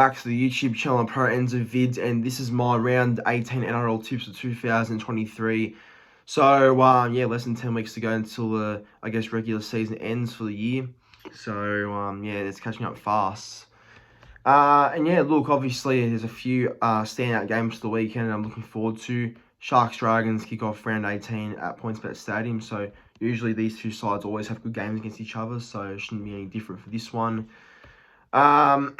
back to the YouTube channel Pro Enzo Vids, and this is my round 18 NRL tips for 2023. So, yeah, less than 10 weeks to go until the, regular season ends for the year. So, yeah, it's catching up fast. And yeah, look, obviously there's a few standout games for the weekend I'm looking forward to. Sharks Dragons kick off round 18 at PointsBet Stadium. So usually these two sides always have good games against each other, so it shouldn't be any different for this one. On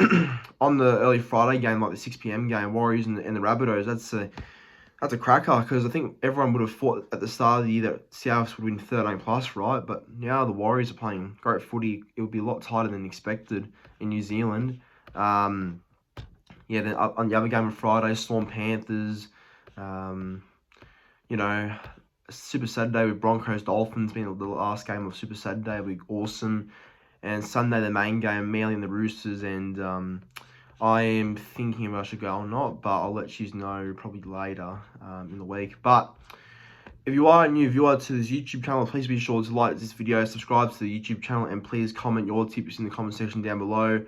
the early Friday game, like the 6 p.m. game, Warriors and the Rabbitohs, that's a cracker, because I think everyone would have thought at the start of the year that Souths would win 13 plus, right? But now the Warriors are playing great footy. It would be a lot tighter than expected in New Zealand. Yeah, then on the other game on Friday, Storm Panthers, Super Saturday with Broncos Dolphins being the last game of Super Saturday will be awesome. And Sunday, the main game, Manly and the Roosters, and I am thinking if I should go or not, but I'll let you know probably later in the week. But if you are a new viewer to this YouTube channel, please be sure to like this video, subscribe to the YouTube channel, and please comment your tips in the comment section down below.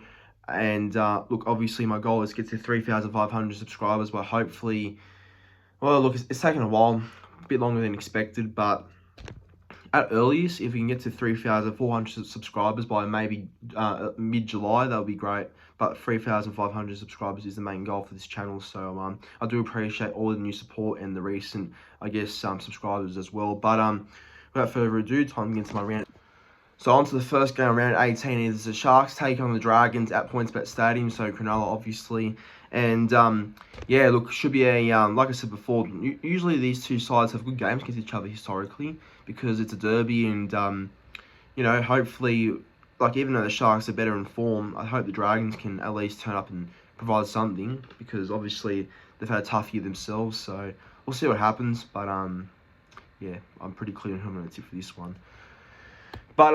And look, obviously my goal is to get to 3,500 subscribers, but hopefully, well, look, it's taken a while, a bit longer than expected, but at earliest, if we can get to 3,400 subscribers by maybe mid-July, that would be great. But 3,500 subscribers is the main goal for this channel. So I do appreciate all the new support and the recent, subscribers as well. But without further ado, time to get into my round. So on to the first game, round 18, is the Sharks take on the Dragons at PointsBet Stadium, so Cronulla, obviously. And, yeah, look, should be a, like I said before, usually these two sides have good games against each other historically, because it's a derby, and, hopefully, even though the Sharks are better in form, I hope the Dragons can at least turn up and provide something, because obviously they've had a tough year themselves, so we'll see what happens. But, yeah, I'm pretty clear on who I'm going to tip for this one. But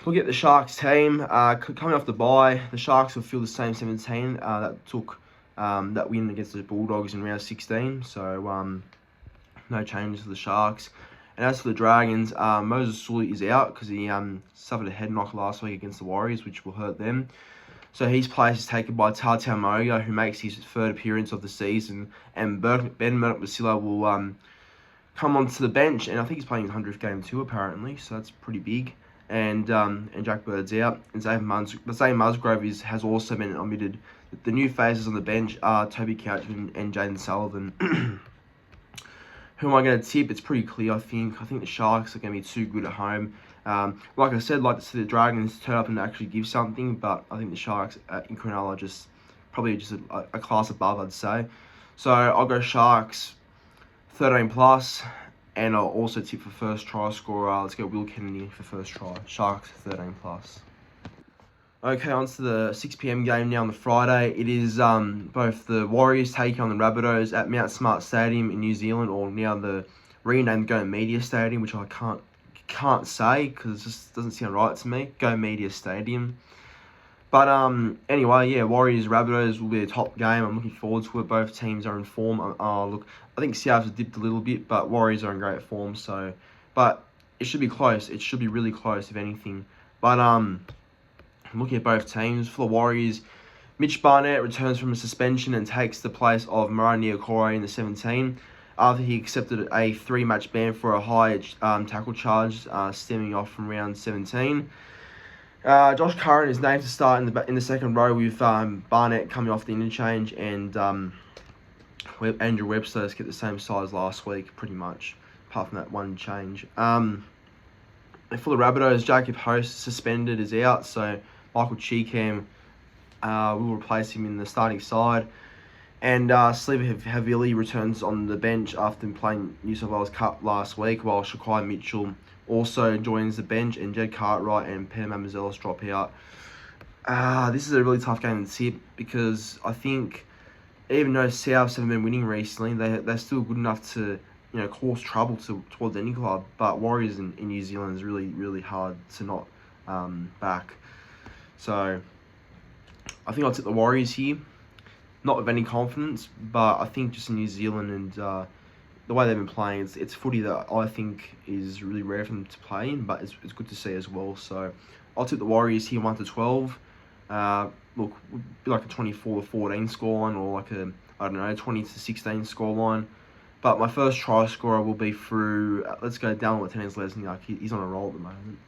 look at the Sharks team. Coming off the bye, the Sharks will field the same 17 that took that win against the Bulldogs in round 16. So no changes for the Sharks. And as for the Dragons, Moses Sully is out because he suffered a head knock last week against the Warriors, which will hurt them. So his place is taken by Tautau Moga, who makes his third appearance of the season. And Ben Murdoch-Masila will come onto the bench, and I think he's playing his 100th game too, apparently. So that's pretty big. And Jack Bird's out. And Zane Musgrove has also been omitted. The new faces on the bench are Toby Couchman and Jaden Sullivan. Who am I going to tip? It's pretty clear, I think. I think the Sharks are going to be too good at home. Like I said, I'd like to see the Dragons turn up and actually give something, but I think the Sharks in Cronulla are probably just a class above, I'd say. So I'll go Sharks 13 plus, and I'll also tip for first try scorer. Let's go Will Kennedy for first try. Sharks 13 plus. Okay, on to the 6 p.m. game now on the Friday. It is both the Warriors taking on the Rabbitohs at Mount Smart Stadium in New Zealand, or now the renamed Go Media Stadium, which I can't say because it just doesn't sound right to me. Go Media Stadium. But anyway, yeah, Warriors Rabbitohs will be a top game. I'm looking forward to it. Both teams are in form. Look, I think Souths have dipped a little bit, but Warriors are in great form. So, but it should be close. It should be really close, if anything. But looking at both teams, for the Warriors, Mitch Barnett returns from a suspension and takes the place of Murray Niokore in the 17 after he accepted a 3-match ban for a high tackle charge stemming off from round 17. Josh Curran is named to start in the second row with Barnett coming off the interchange, and Andrew Webster has kept the same size last week, pretty much, apart from that one change. And for the Rabbitohs, Jacob Host suspended, is out, so Michael Cheekham will replace him in the starting side. And Sliver Havili returns on the bench after playing New South Wales Cup last week, while Shaquai Mitchell also joins the bench, and Jed Cartwright and Peter Mamazelos drop out. This is a really tough game to tip, because I think even though Souths haven't been winning recently, they're still good enough to cause trouble towards any club. But Warriors in New Zealand is really, really hard to not back. So I think I'll tip the Warriors here. Not with any confidence, but I think just in New Zealand and the way they've been playing, it's footy that I think is really rare for them to play in, but it's good to see as well. So I'll tip the Warriors here 1-12. look, would be like a 24-14 scoreline, or like a, I don't know, 20-16 scoreline. But my first try scorer will be through, let's go down with Lesniak. He's on a roll at the moment.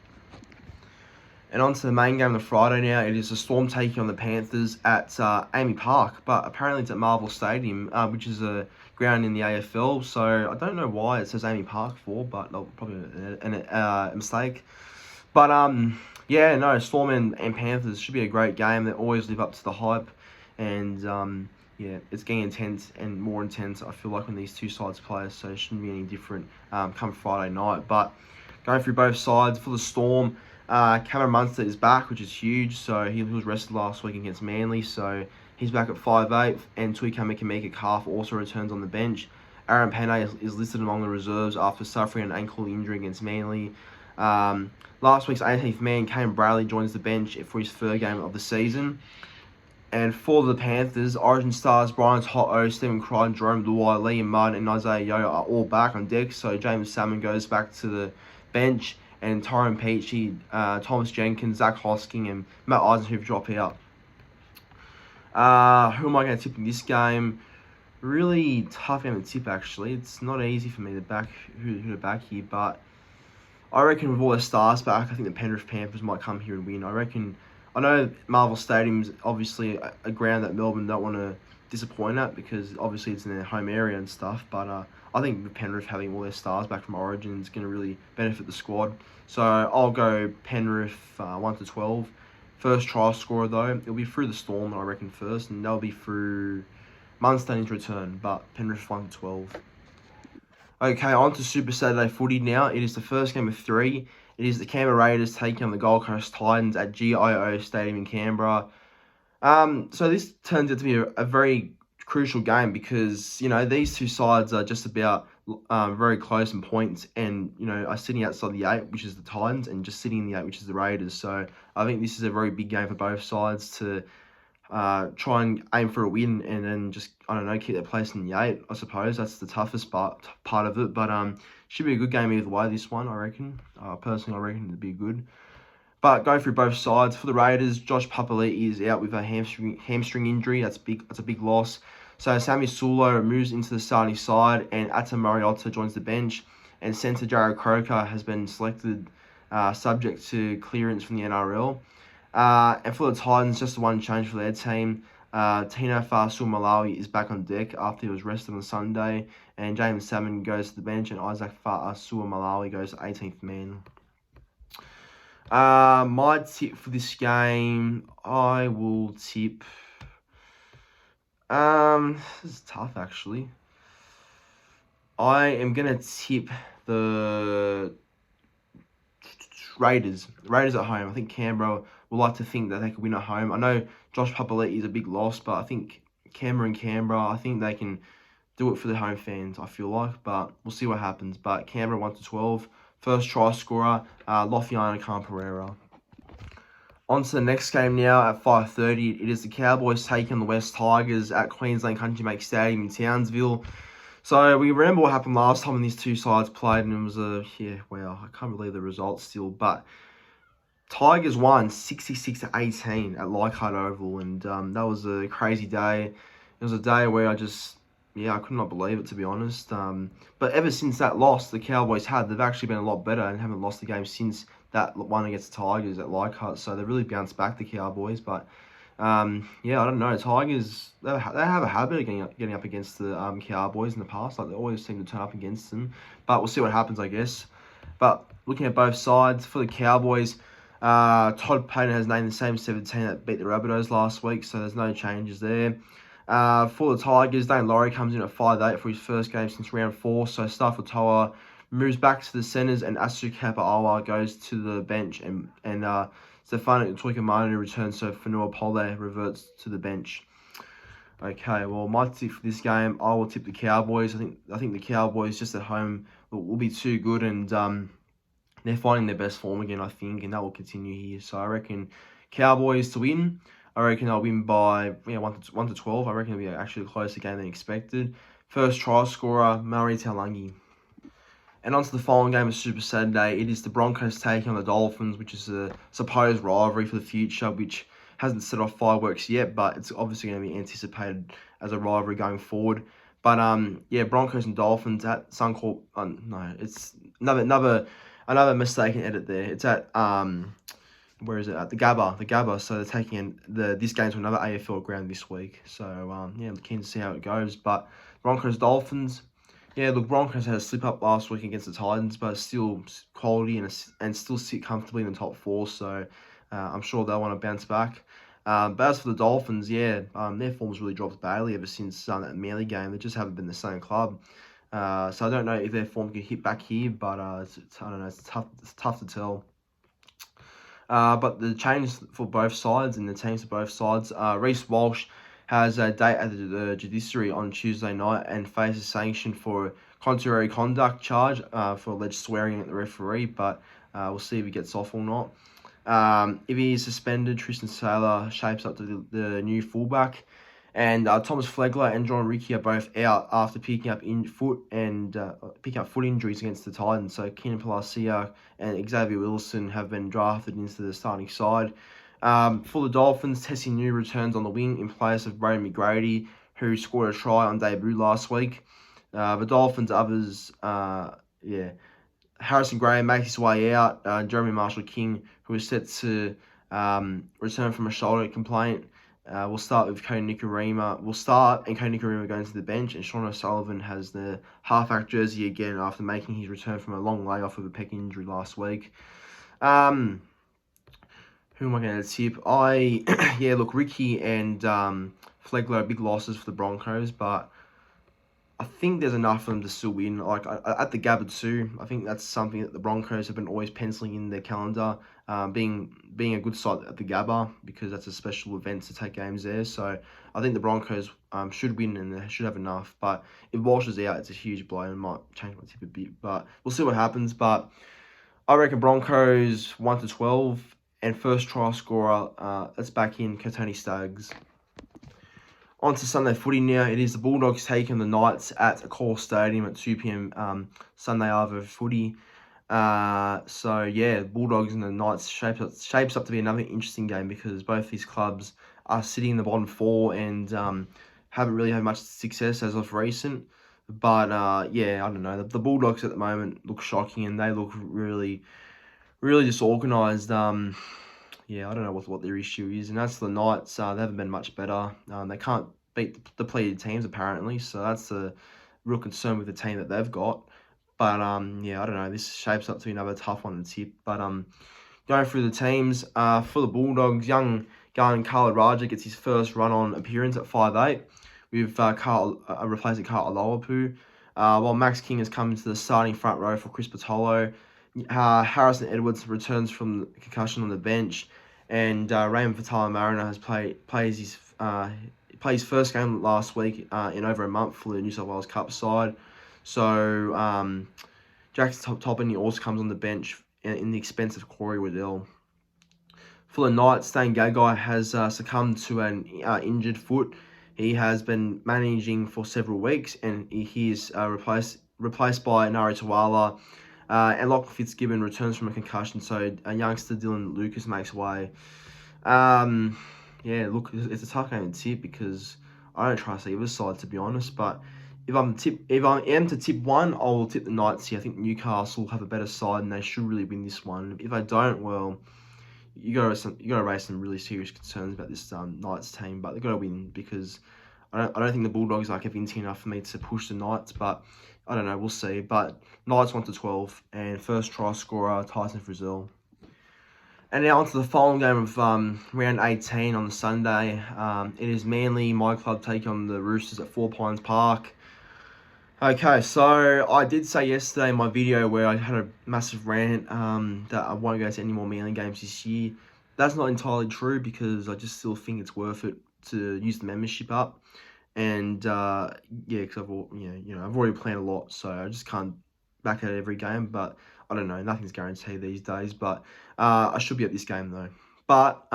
And on to the main game of the Friday now. It is the Storm taking on the Panthers at Amy Park, but apparently it's at Marvel Stadium, which is a ground in the AFL. So I don't know why it says Amy Park for, but probably a mistake. But yeah, no, Storm and Panthers should be a great game. They always live up to the hype, and yeah, it's getting intense and more intense, I feel like, when these two sides play, so it shouldn't be any different come Friday night. But going through both sides, for the Storm, Cameron Munster is back, which is huge. So he was rested last week against Manly, so he's back at 5'8", and Tuika Mikamika Calf also returns on the bench. Aaron Pene is listed among the reserves after suffering an ankle injury against Manly. Last week's 18th man, Kane Bradley, joins the bench for his third game of the season. And for the Panthers, Origin stars Brian To'o, Stephen Crichton, Jerome Luai, Liam Martin, and Isaiah Yeo are all back on deck. So James Salmon goes back to the bench, and Tyrone Peachy, Thomas Jenkins, Zach Hosking, and Matt Eisenhuth drop out. Who am I going to tip in this game? Really tough game to tip, actually. It's not easy for me to back who to back here, but I reckon with all their stars back, I think the Penrith Panthers might come here and win. I know Marvel Stadium's obviously a ground that Melbourne don't want to disappoint at, because obviously it's in their home area and stuff, but I think the Penrith having all their stars back from Origin is going to really benefit the squad. So I'll go Penrith 1-12. First try scorer, though, it'll be through the Storm, I reckon, first, and they'll be through Munster in his return, but Penrith 1-12. Okay, on to Super Saturday footy now. It is the first game of 3. It is the Canberra Raiders taking on the Gold Coast Titans at GIO Stadium in Canberra. So this turns out to be a very crucial game, because, you know, these two sides are just about very close in points, and, you know, are sitting outside the 8, which is the Titans, and just sitting in the 8, which is the Raiders. So I think this is a very big game for both sides to try and aim for a win, and then just, I don't know, keep their place in the 8, I suppose. That's the toughest part of it, but should be a good game either way, this one, I reckon. Personally, I reckon it'd be good. But go through both sides. For the Raiders, Josh Papali'i is out with a hamstring injury. That's a big loss. So Sammy Sulo moves into the starting side, and Ata Mariota joins the bench. And centre Jared Croker has been selected, subject to clearance from the NRL. And for the Titans, just the one change for their team. Tino Fa'asuamaleaui is back on deck after he was rested on Sunday, and James Salmon goes to the bench, and Isaac Fa'asuamaleaui goes to 18th man. My tip for this game, I will tip. This is tough, actually. I am gonna tip the Raiders. Raiders at home. I think Canberra would like to think that they could win at home. I know Josh Papali'i is a big loss, but I think Canberra, I think they can do it for the home fans, I feel like. But we'll see what happens. But Canberra 1-12. First try scorer, Lofiana Khan-Pereira. On to the next game now at 5:30. It is the Cowboys taking the West Tigers at Queensland Country Stadium in Townsville. So we remember what happened last time when these two sides played, and it was I can't believe the result still. But Tigers won 66-18 at Leichhardt Oval, and that was a crazy day. It was a day where I could not believe it, to be honest. But ever since that loss the Cowboys they've actually been a lot better and haven't lost the game since that one against the Tigers at Leichhardt. So they've really bounced back, the Cowboys. But I don't know. Tigers, they have a habit of getting up against the Cowboys in the past. Like, they always seem to turn up against them. But we'll see what happens, I guess. But looking at both sides, for the Cowboys, Todd Payton has named the same 17 that beat the Rabbitohs last week, so there's no changes there. For the Tigers, Dane Laurie comes in at 5'8" for his first game since round 4, so Stafford Toa moves back to the centres, and Asu Kapaawa goes to the bench, and Stefano Tuikamanu returns, so Fanua Pole reverts to the bench. Okay, well, my tip for this game, I will tip the Cowboys. I think the Cowboys just at home will be too good, and they're finding their best form again, I think, and that will continue here. So I reckon Cowboys to win. I reckon they'll win by 1-12. I reckon it'll be actually a closer game than expected. First try scorer, Murray Taulagi. And on to the following game of Super Saturday. It is the Broncos taking on the Dolphins, which is a supposed rivalry for the future, which hasn't set off fireworks yet, but it's obviously going to be anticipated as a rivalry going forward. But yeah, Broncos and Dolphins at Suncorp. No, it's another mistaken edit there. It's at where is it at the Gabba. So they're taking this game to another AFL ground this week. So yeah, I'm keen to see how it goes. But Broncos Dolphins. Yeah, look, Broncos had a slip up last week against the Titans, but still quality and still sit comfortably in the top 4. So I'm sure they'll want to bounce back. But as for the Dolphins, yeah, their form's really dropped badly ever since that Manly game. They just haven't been the same club. So I don't know if their form can hit back here, but I don't know. It's tough to tell. But the changes for both sides and the teams for both sides, Reece Walsh has a date at the judiciary on Tuesday night and faces sanction for contrary conduct charge for alleged swearing at the referee, but we'll see if he gets off or not. If he is suspended, Tristan Saylor shapes up to the new fullback. And Thomas Flegler and John Ricky are both out after picking up foot injuries against the Titans. So Keenan Palacia and Xavier Wilson have been drafted into the starting side. For the Dolphins, Tessie New returns on the wing in place of Brady McGrady, who scored a try on debut last week. The Dolphins others, Harrison Graham makes his way out. Jeremy Marshall-King, who is set to return from a shoulder complaint. We'll start with Cody Nikorima. And Cody Nikorima going to the bench, and Sean O'Sullivan has the halfback jersey again after making his return from a long layoff with a pec injury last week. Who am I going to tip? Look, Ricky and Flegler are big losses for the Broncos, but I think there's enough for them to still win. Like at the Gabba too, I think that's something that the Broncos have been always penciling in their calendar, being a good side at the Gabba, because that's a special event to take games there. So I think the Broncos should win and they should have enough. But if Walsh is out, it's a huge blow and might change my tip a bit. But we'll see what happens. But I reckon Broncos 1-12 and first try scorer. Let's back in Tony Staggs. On to Sunday footy now. It is the Bulldogs taking the Knights at Accor Stadium at 2 p.m. Sunday Arvo footy. So yeah, Bulldogs and the Knights shapes up to be another interesting game, because both these clubs are sitting in the bottom 4 and haven't really had much success as of recent. But yeah, I don't know. The Bulldogs at the moment look shocking and they look really, really disorganised. Yeah, I don't know what their issue is. And as for the Knights, they haven't been much better. They can't beat the depleted teams, apparently. So that's a real concern with the team that they've got. But, yeah, I don't know. This shapes up to be another tough one to tip. But going through the teams, for the Bulldogs, young gun Carl Raja gets his first run-on appearance at 5'8", with replacing Carl Aloapu. While Max King has come into the starting front row for Chris Patolo. Harrison Edwards returns from concussion on the bench, and Raymond Fatala-Mariner has plays his first game last week in over a month for the New South Wales Cup side. So Jackson Toppany also comes on the bench in the expense of Corey Waddell. For the Knights, Stain Gagai has succumbed to an injured foot. He has been managing for several weeks, and he is replaced by Nari Tawala. And Lachlan Fitzgibbon returns from a concussion, so a youngster Dylan Lucas makes way. Yeah, look, it's a tough game to tip because I don't trust either side, to be honest. But if I am to tip one, I will tip the Knights here. I think Newcastle have a better side and they should really win this one. If I don't, well, you got to raise some really serious concerns about this Knights team. But they've got to win, because I don't think the Bulldogs are convincing enough for me to push the Knights. But I don't know, we'll see. But Knights 1-12 and first try scorer Tyson Frizzell. And now onto the final game of round 18 on the Sunday. It is Manly, my club, taking on the Roosters at 4 Pines Park. Okay, so I did say yesterday in my video where I had a massive rant that I won't go to any more Manly games this year. That's not entirely true, because I just still think it's worth it to use the membership up. And yeah, because I've already planned a lot, so I just can't back out every game. But I don't know, nothing's guaranteed these days. But I should be at this game though. But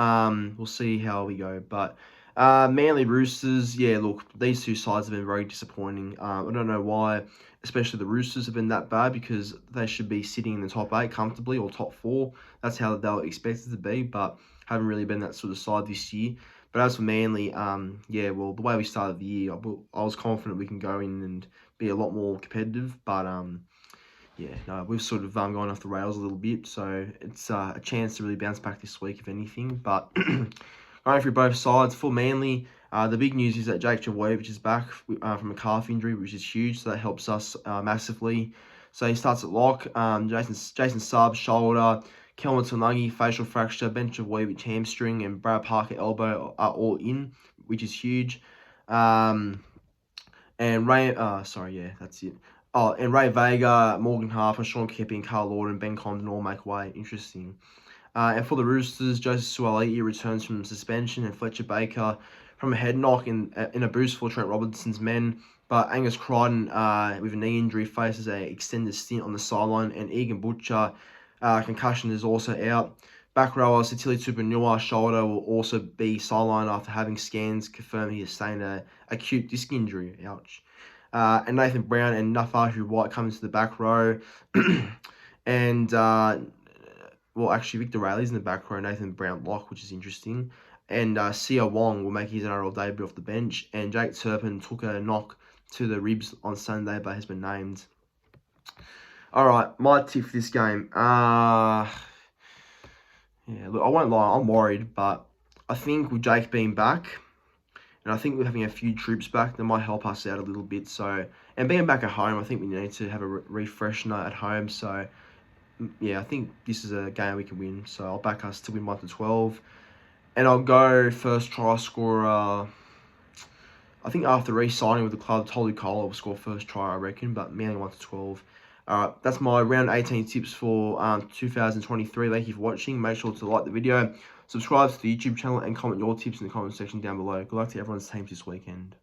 we'll see how we go. But Manly Roosters, yeah, look, these two sides have been very disappointing. I don't know why, especially the Roosters have been that bad, because they should be sitting in the top 8 comfortably, or top 4. That's how they were expected to be. But haven't really been that sort of side this year. But as for Manly, yeah, well, the way we started the year, I was confident we can go in and be a lot more competitive. But yeah, no, we've sort of gone off the rails a little bit. So it's a chance to really bounce back this week, if anything. But going through both sides, for Manly, the big news is that Jake Trbojevic is back from a calf injury, which is huge. So that helps us massively. So he starts at lock. Jason Saab, shoulder. Kelvin Tunagi, facial fracture. Ben Trbojevic, hamstring. And Brad Parker, elbow are all in, which is huge. And Ray, that's it. Oh, and Ray Vega, Morgan Harper, Sean Kepping, Carl Lorden, Ben Condon all make way. Interesting. And for the Roosters, Joseph Suaalii returns from suspension, and Fletcher Baker from a head knock in a boost for Trent Robinson's men. But Angus Crichton, with a knee injury, faces an extended stint on the sideline, and Egan Butcher, concussion, is also out. Back rower Sitili Tupanua, shoulder, will also be sidelined after having scans confirm he has sustained an acute disc injury. Ouch. And Nathan Brown and Nafahu White come into the back row. And, well, actually, Victor Rayleigh's in the back row, Nathan Brown lock, which is interesting. And Sia Wong will make his NRL debut off the bench. And Jake Turpin took a knock to the ribs on Sunday, but has been named. All right, my tip for this game. Yeah, look, I won't lie, I'm worried, but I think with Jake being back, and I think with having a few troops back, that might help us out a little bit. So, and being back at home, I think we need to have a refreshener at home. So, yeah, I think this is a game we can win. So I'll back us to win 1-12, and I'll go first try scorer. I think after re-signing with the club, Tolu Kola will score first try, I reckon, but Manly 1-12. That's my round 18 tips for 2023. Thank you for watching. Make sure to like the video, subscribe to the YouTube channel, and comment your tips in the comment section down below. Good luck to everyone's teams this weekend.